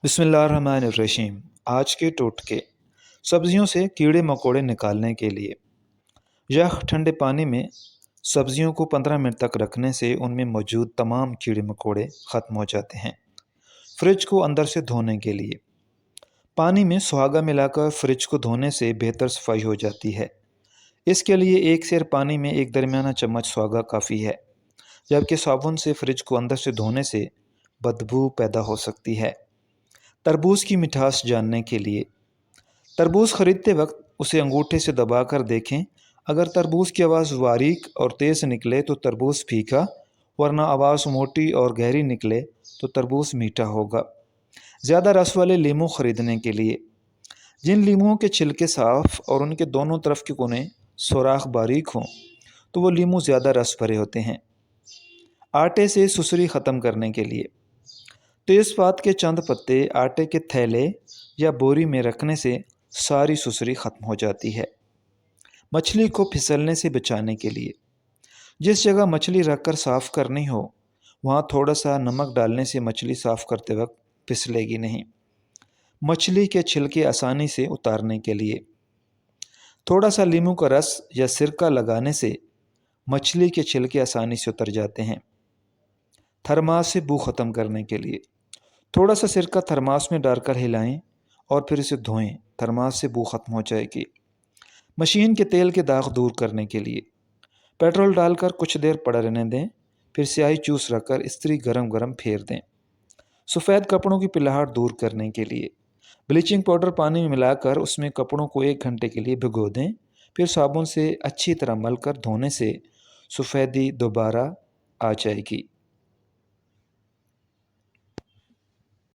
बिस्मिल्लाहिर्रहमानिर्रहीम। आज के टोटके। सब्जियों से कीड़े मकोड़े निकालने के लिए यह ठंडे पानी में सब्जियों को 15 मिनट तक रखने से उनमें मौजूद तमाम कीड़े मकोड़े ख़त्म हो जाते हैं। फ्रिज को अंदर से धोने के लिए पानी में सुहागा मिलाकर फ्रिज को धोने से बेहतर सफाई हो जाती है। इसके लिए एक सेर पानी में एक दरमियाना चम्मच सुहागा काफ़ी है, जबकि साबुन से फ्रिज को अंदर से धोने से बदबू पैदा हो सकती है। तरबूज की मिठास जानने के लिए तरबूज खरीदते वक्त उसे अंगूठे से दबाकर देखें। अगर तरबूज की आवाज़ बारीक और तेज़ निकले तो तरबूज फीका, वरना आवाज़ मोटी और गहरी निकले तो तरबूज मीठा होगा। ज़्यादा रस वाले लीमू खरीदने के लिए जिन लीमुओं के छिलके साफ़ और उनके दोनों तरफ के कोने सुराख बारीक हों तो वो लीमू ज़्यादा रस भरे होते हैं। आटे से सुसरी ख़त्म करने के लिए तेज़पात के चंद पत्ते आटे के थैले या बोरी में रखने से सारी सुसरी ख़त्म हो जाती है। मछली को फिसलने से बचाने के लिए जिस जगह मछली रखकर साफ़ करनी हो वहाँ थोड़ा सा नमक डालने से मछली साफ़ करते वक्त फिसलेगी नहीं। मछली के छिलके आसानी से उतारने के लिए थोड़ा सा लीमू का रस या सिरका लगाने से मछली के छिलके आसानी से उतर जाते हैं। थर्मास से बू ख़त्म करने के लिए थोड़ा सा सिरका थर्मास में डालकर हिलाएं और फिर इसे धोएं। थर्मास से बू ख़त्म हो जाएगी। मशीन के तेल के दाग दूर करने के लिए पेट्रोल डालकर कुछ देर पड़ा रहने दें, फिर स्याही चूस रखकर इस्त्री गरम गरम फेर दें। सफ़ेद कपड़ों की पिलाहट दूर करने के लिए ब्लीचिंग पाउडर पानी में मिलाकर उसमें कपड़ों को 1 घंटे के लिए भिगो दें, फिर साबुन से अच्छी तरह मलकर धोने से सफ़ेदी दोबारा आ जाएगी।